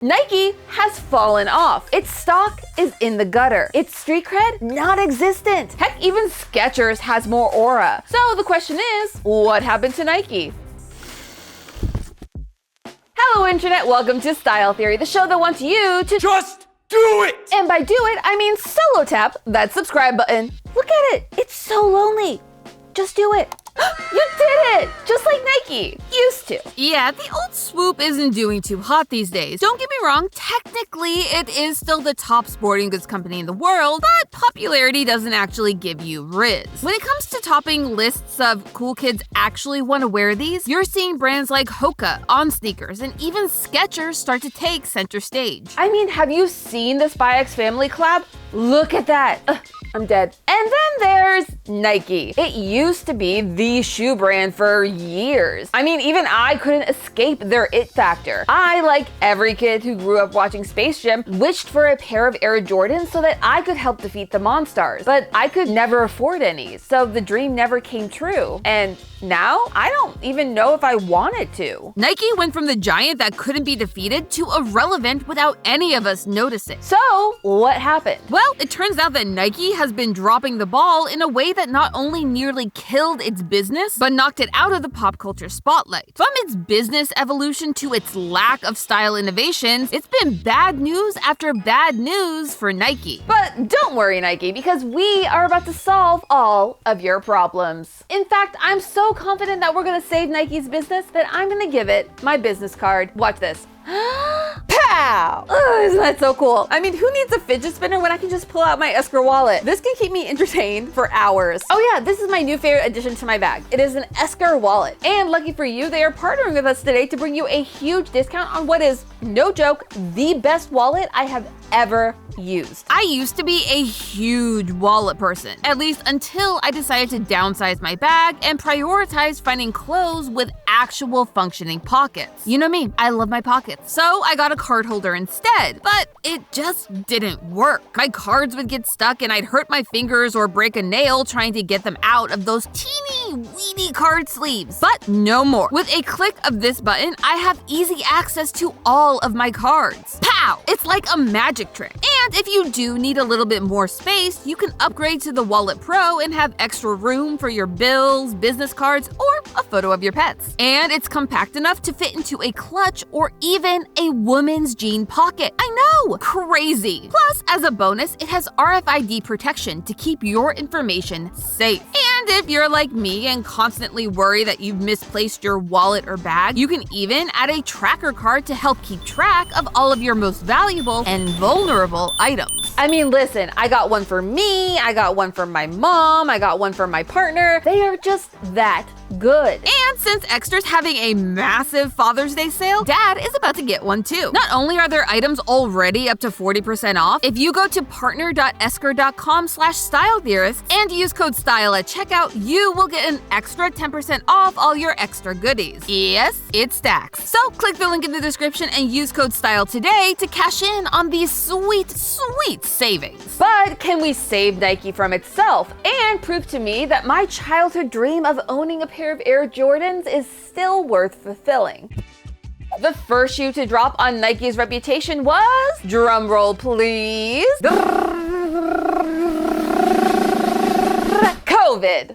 Nike has fallen off. Its stock is in the gutter. Its street cred, non-existent. Heck, even Skechers has more aura. So the question is, what happened to Nike? Hello Internet, welcome to Style Theory, the show that wants you to just do it! And by do it, I mean solo tap that subscribe button. Look at it, it's so lonely. Just do it. You did it! Just like Nike used to. Yeah, the old swoop isn't doing too hot these days. Don't get me wrong, technically it is still the top sporting goods company in the world, but popularity doesn't actually give you riz. When it comes to topping lists of cool kids actually want to wear these, you're seeing brands like Hoka, On Sneakers, and even Skechers start to take center stage. I mean, have you seen the Spy X Family collab? Look at that. I'm dead. And then there's Nike. It used to be the shoe brand for years. I mean, even I couldn't escape their it factor. I, like every kid who grew up watching Space Jam, wished for a pair of Air Jordans so that I could help defeat the Monstars. But I could never afford any, so the dream never came true. And now, I don't even know if I wanted to. Nike went from the giant that couldn't be defeated to irrelevant without any of us noticing. So, what happened? Well, it turns out that Nike has been dropping the ball in a way that not only nearly killed its business, but knocked it out of the pop culture spotlight. From its business evolution to its lack of style innovations, it's been bad news after bad news for Nike. But don't worry, Nike, because we are about to solve all of your problems. In fact, I'm so confident that we're gonna save Nike's business that I'm gonna give it my business card. Watch this. Pow! Ugh, isn't that so cool? I mean, who needs a fidget spinner when I can just pull out my Esker wallet? This can keep me entertained for hours. Oh yeah, this is my new favorite addition to my bag. It is an Esker wallet. And lucky for you, they are partnering with us today to bring you a huge discount on what is, no joke, the best wallet I have ever used. I used to be a huge wallet person, at least until I decided to downsize my bag and prioritize finding clothes with actual functioning pockets. You know me, I love my pockets. So I got a card holder instead, but it just didn't work. My cards would get stuck and I'd hurt my fingers or break a nail trying to get them out of those teeny weeny card sleeves. But no more. With a click of this button, I have easy access to all of my cards. Pow! It's like a magic trick. And if you do need a little bit more space, you can upgrade to the Wallet Pro and have extra room for your bills, business cards, or a photo of your pets. And it's compact enough to fit into a clutch or even a woman's jean pocket. I know! Crazy! Plus, as a bonus, it has RFID protection to keep your information safe. And if you're like me and constantly worry that you've misplaced your wallet or bag, you can even add a tracker card to help keep track of all of your most valuable and vulnerable items. I mean, listen, I got one for me, I got one for my mom, I got one for my partner. They are just that good. And since Extra's having a massive Father's Day sale, Dad is about to get one too. Not only are their items already up to 40% off, if you go to partner.esker.com/styletheorist and use code STYLE at checkout, you will get an extra 10% off all your extra goodies. Yes, it stacks. So click the link in the description and use code STYLE today to cash in on these sweet, sweet savings. But can we save Nike from itself and prove to me that my childhood dream of owning a pair of Air Jordans is still worth fulfilling? The first shoe to drop on Nike's reputation was, drumroll please, COVID.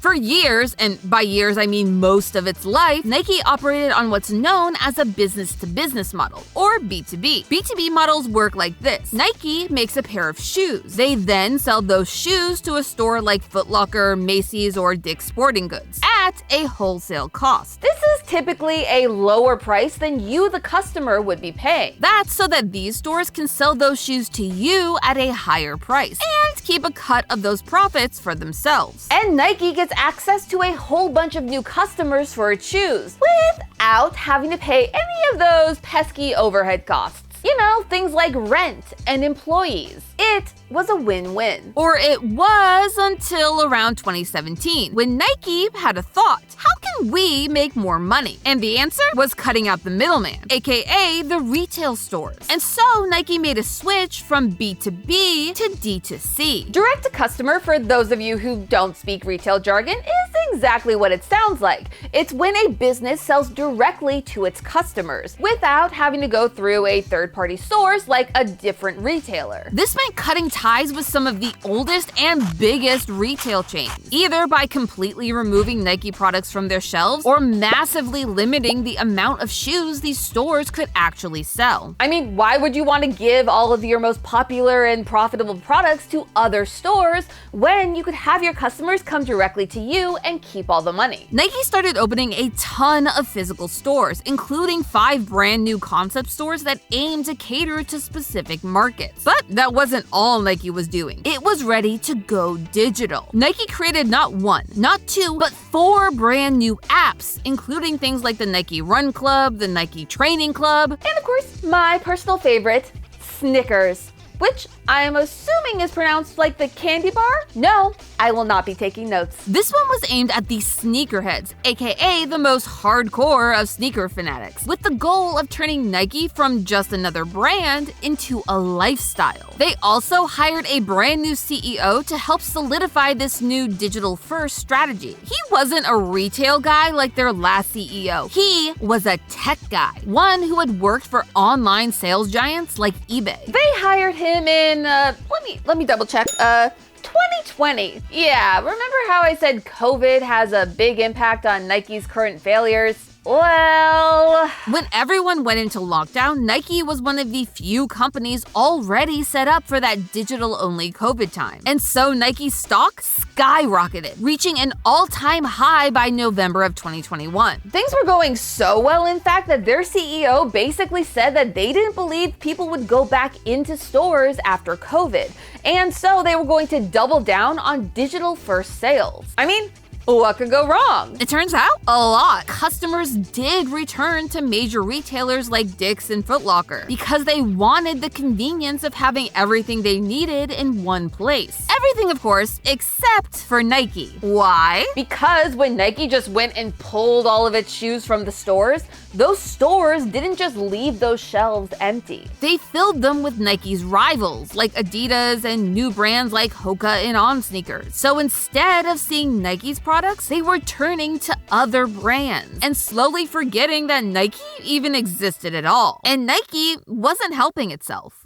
For years, and by years I mean most of its life, Nike operated on what's known as a business-to-business model, or B2B. B2B models work like this. Nike makes a pair of shoes. They then sell those shoes to a store like Foot Locker, Macy's, or Dick's Sporting Goods at a wholesale cost. This is typically a lower price than you, the customer, would be paying. That's so that these stores can sell those shoes to you at a higher price and keep a cut of those profits for themselves. And Nike gets access to a whole bunch of new customers for its shoes without having to pay any of those pesky overhead costs. You know, things like rent and employees. It was a win-win. Or it was until around 2017, when Nike had a thought. How can we make more money? And the answer was cutting out the middleman, aka the retail stores. And so Nike made a switch from B2B to D2C. Direct to customer, for those of you who don't speak retail jargon, is exactly what it sounds like. It's when a business sells directly to its customers without having to go through a third-party source like a different retailer. This meant cutting ties with some of the oldest and biggest retail chains, either by completely removing Nike products from their shelves or massively limiting the amount of shoes these stores could actually sell. I mean, why would you want to give all of your most popular and profitable products to other stores when you could have your customers come directly to you and keep all the money? Nike started opening a ton of physical stores, including 5 brand new concept stores that aim to cater to specific markets. But that wasn't all Nike was doing. It was ready to go digital. Nike created not 1, not 2, but 4 brand new apps, including things like the Nike Run Club, the Nike Training Club, and of course, my personal favorite, Snickers, which I am assuming is pronounced like the candy bar? No, I will not be taking notes. This one was aimed at the sneakerheads, aka the most hardcore of sneaker fanatics, with the goal of turning Nike from just another brand into a lifestyle. They also hired a brand new CEO to help solidify this new digital-first strategy. He wasn't a retail guy like their last CEO. He was a tech guy, one who had worked for online sales giants like eBay. They hired him in, let me double check, 2020. Yeah, remember how I said COVID has a big impact on Nike's current failures? Well, when everyone went into lockdown, Nike was one of the few companies already set up for that digital-only COVID time. And so Nike's stock skyrocketed, reaching an all-time high by November of 2021. Things were going so well, in fact, that their CEO basically said that they didn't believe people would go back into stores after COVID. And so they were going to double down on digital-first sales. I mean, what could go wrong? It turns out a lot. Customers did return to major retailers like Dick's and Foot Locker because they wanted the convenience of having everything they needed in one place. Everything, of course, except for Nike. Why? Because when Nike just went and pulled all of its shoes from the stores, those stores didn't just leave those shelves empty. They filled them with Nike's rivals, like Adidas and new brands like Hoka and On sneakers. So instead of seeing Nike's products, they were turning to other brands and slowly forgetting that Nike even existed at all. And Nike wasn't helping itself.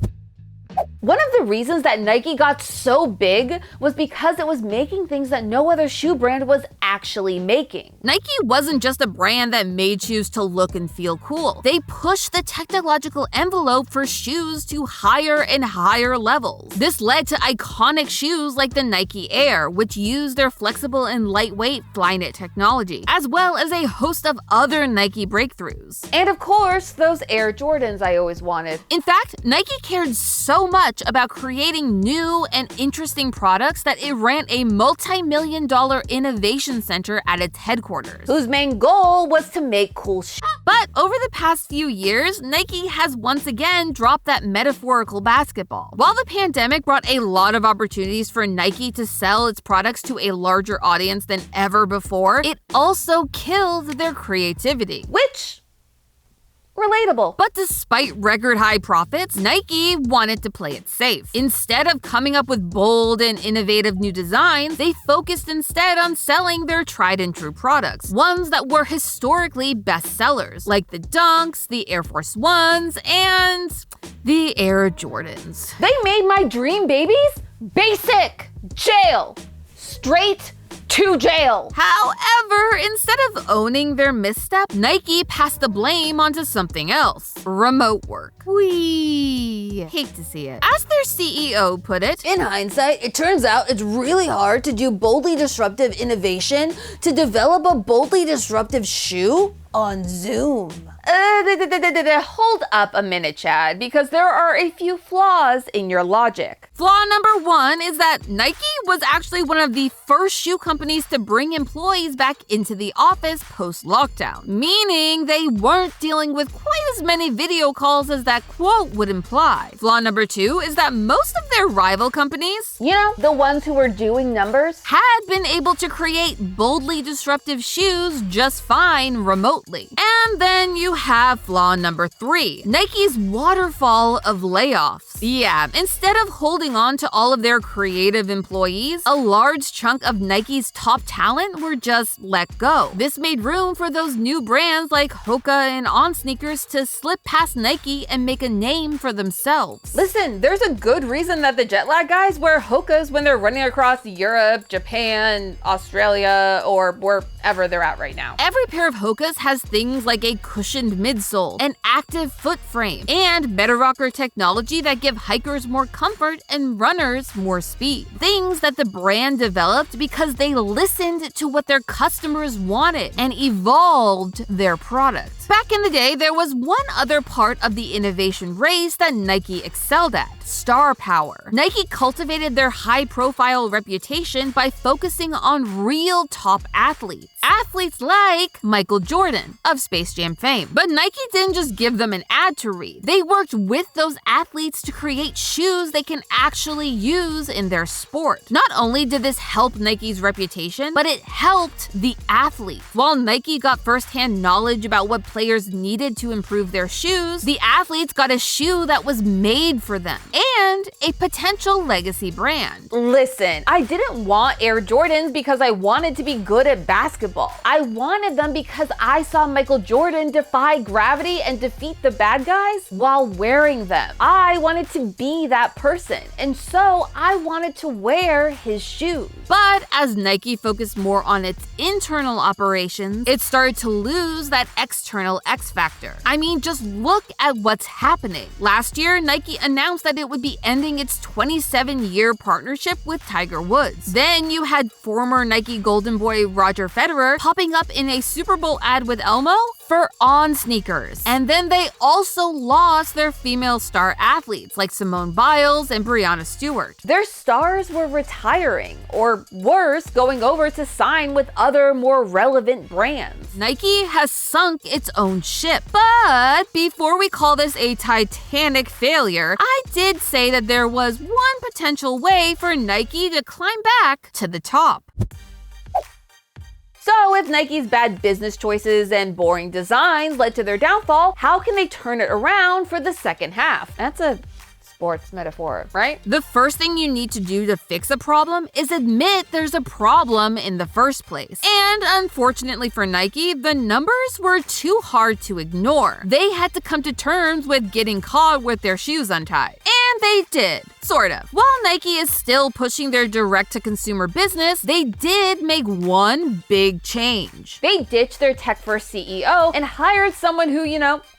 One of the reasons that Nike got so big was because it was making things that no other shoe brand was actually making. Nike wasn't just a brand that made shoes to look and feel cool. They pushed the technological envelope for shoes to higher and higher levels. This led to iconic shoes like the Nike Air, which used their flexible and lightweight Flyknit technology, as well as a host of other Nike breakthroughs. And of course, those Air Jordans I always wanted. In fact, Nike cared so much about creating new and interesting products that it ran a multi-million-dollar innovation center at its headquarters, whose main goal was to make cool shit. But over the past few years, Nike has once again dropped that metaphorical basketball. While the pandemic brought a lot of opportunities for Nike to sell its products to a larger audience than ever before, it also killed their creativity. Which, relatable. But despite record high profits, Nike wanted to play it safe. Instead of coming up with bold and innovative new designs, they focused instead on selling their tried and true products, ones that were historically bestsellers, like the Dunks, the Air Force Ones, and the Air Jordans. They made my dream babies basic. Jail. Straight to jail. However, instead of owning their misstep, Nike passed the blame onto something else: remote work. We hate to see it. As their CEO put it, in hindsight, it turns out it's really hard to do boldly disruptive innovation, to develop a boldly disruptive shoe on Zoom. Hold up a minute, Chad, because there are a few flaws in your logic. Flaw number 1 is that Nike was actually one of the first shoe companies to bring employees back into the office post-lockdown, meaning they weren't dealing with quite as many video calls as that quote would imply. Flaw number 2 is that most of their rival companies, You know, the ones who were doing numbers? had been able to create boldly disruptive shoes just fine remotely. And then you have flaw number 3, Nike's waterfall of layoffs. Yeah, instead of holding on to all of their creative employees, a large chunk of Nike's top talent were just let go. This made room for those new brands like Hoka and On Sneakers to slip past Nike and make a name for themselves. Listen, there's a good reason that the jet lag guys wear Hokas when they're running across Europe, Japan, Australia, or wherever they're at right now. Every pair of Hokas has things like a cushioned midsole, an active foot frame, and Better Rocker technology that give hikers more comfort and runners more speed. Things that the brand developed because they listened to what their customers wanted and evolved their product. Back in the day, there was one other part of the innovation race that Nike excelled at: star power. Nike cultivated their high-profile reputation by focusing on real top athletes. Athletes like Michael Jordan of Space Jam fame. But Nike didn't just give them an ad to read. They worked with those athletes to create shoes they can actually use in their sport. Not only did this help Nike's reputation, but it helped the athletes. While Nike got first-hand knowledge about what players needed to improve their shoes, the athletes got a shoe that was made for them and a potential legacy brand. Listen, I didn't want Air Jordans because I wanted to be good at basketball. I wanted them because I saw Michael Jordan defy gravity and defeat the bad guys while wearing them. I wanted to be that person, and so I wanted to wear his shoes. But as Nike focused more on its internal operations, it started to lose that external X factor. I mean, just look at what's happening. Last year, Nike announced that it would be ending its 27-year partnership with Tiger Woods. Then you had former Nike Golden Boy Roger Federer popping up in a Super Bowl ad with Elmo for On Sneakers. And then they also lost their female star athletes like Simone Biles and Breanna Stewart. Their stars were retiring, or worse, going over to sign with other more relevant brands. Nike has sunk its own ship. But before we call this a Titanic failure, I did say that there was one potential way for Nike to climb back to the top. So if Nike's bad business choices and boring designs led to their downfall, how can they turn it around for the second half? That's a sports metaphor, right? The first thing you need to do to fix a problem is admit there's a problem in the first place. And unfortunately for Nike, the numbers were too hard to ignore. They had to come to terms with getting caught with their shoes untied. And they did, sort of. While Nike is still pushing their direct-to-consumer business, they did make one big change. They ditched their tech-first CEO and hired someone who,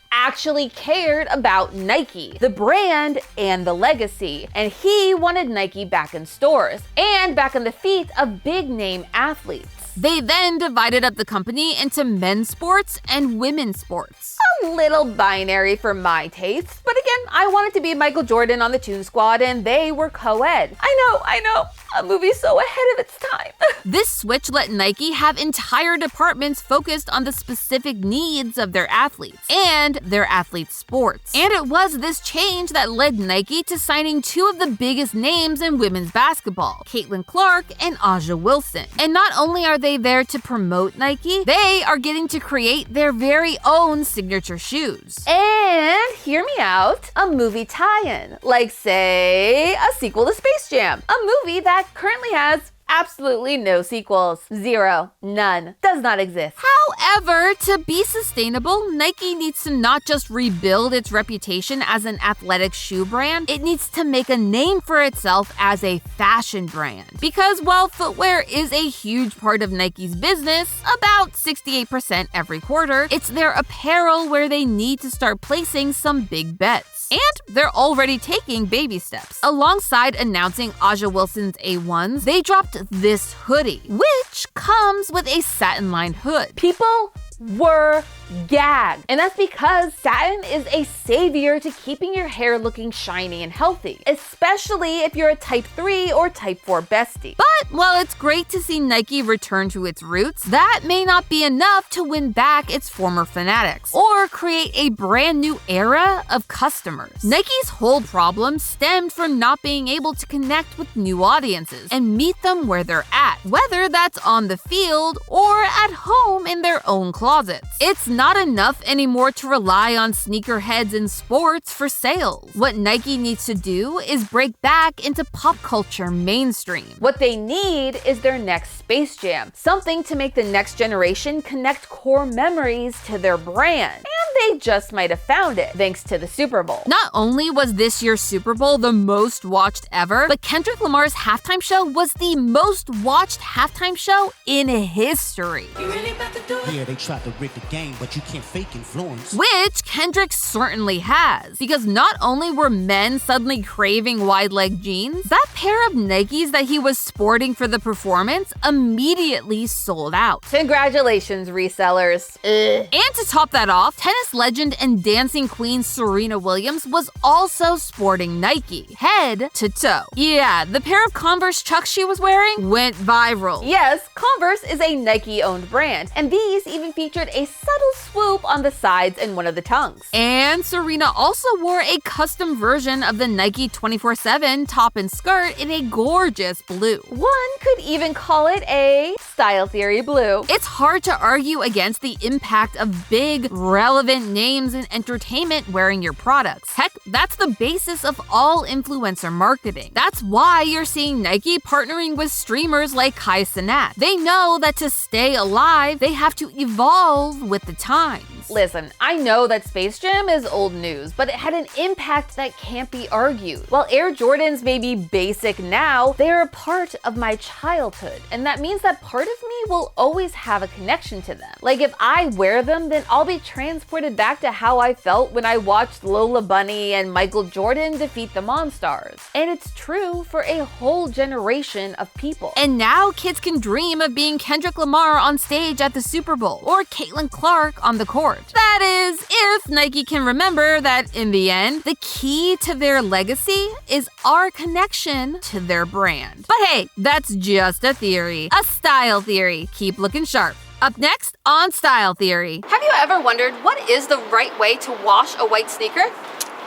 actually cared about Nike, the brand, and the legacy. And he wanted Nike back in stores and back on the feet of big-name athletes. They then divided up the company into men's sports and women's sports. A little binary for my taste, but again, I wanted to be Michael Jordan on the Toon Squad and they were co-ed. I know, a movie so ahead of its time. This switch let Nike have entire departments focused on the specific needs of their athletes and their athletes' sports. And it was this change that led Nike to signing two of the biggest names in women's basketball, Caitlin Clark and Aja Wilson. And not only are they there to promote Nike, they are getting to create their very own signature shoes. And hear me out, a movie tie-in, like say a sequel to Space Jam, a movie that currently has absolutely no sequels. Zero. None. Does not exist. However, to be sustainable, Nike needs to not just rebuild its reputation as an athletic shoe brand, it needs to make a name for itself as a fashion brand. Because while footwear is a huge part of Nike's business, about 68% every quarter, it's their apparel where they need to start placing some big bets. And they're already taking baby steps. Alongside announcing Aja Wilson's A1s, they dropped this hoodie, which comes with a satin-lined hood. People were gagged. And that's because satin is a savior to keeping your hair looking shiny and healthy, especially if you're a type 3 or type 4 bestie. But while it's great to see Nike return to its roots, that may not be enough to win back its former fanatics or create a brand new era of customers. Nike's whole problem stemmed from not being able to connect with new audiences and meet them where they're at, whether that's on the field or at home in their own closets. It's not enough anymore to rely on sneakerheads in sports for sales. What Nike needs to do is break back into pop culture mainstream. What they need is their next Space Jam, something to make the next generation connect core memories to their brand. And they just might have found it, thanks to the Super Bowl. Not only was this year's Super Bowl the most watched ever, but Kendrick Lamar's halftime show was the most watched halftime show in history. Yeah, they tried to rig the game, but you can't fake influence. Which Kendrick certainly has, because not only were men suddenly craving wide-leg jeans, that pair of Nikes that he was sporting for the performance immediately sold out. Congratulations, resellers. And to top that off, tennis legend and dancing queen Serena Williams was also sporting Nike, head to toe. Yeah, the pair of Converse Chucks she was wearing went viral. Yes, Converse is a Nike-owned brand, and these even featured a subtle swoop on the sides and one of the tongues. And Serena also wore a custom version of the Nike 24/7 top and skirt in a gorgeous blue. One could even call it a Style Theory blue. It's hard to argue against the impact of big, relevant names in entertainment wearing your products. Heck, that's the basis of all influencer marketing. That's why you're seeing Nike partnering with streamers like Kai Cenat. They know that to stay alive, they have to evolve with the times. Listen, I know that Space Jam is old news, but it had an impact that can't be argued. While Air Jordans may be basic now, they are a part of my childhood, and that means that part of me will always have a connection to them. Like if I wear them, then I'll be transported back to how I felt when I watched Lola Bunny and Michael Jordan defeat the Monstars. And it's true for a whole generation of people. And now kids can dream of being Kendrick Lamar on stage at the Super Bowl or Caitlin Clark on the court. That is, if Nike can remember that in the end, the key to their legacy is our connection to their brand. But hey, that's just a theory, a style theory. Keep looking sharp. Up next on Style Theory. Have you ever wondered what is the right way to wash a white sneaker?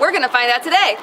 We're gonna find out today.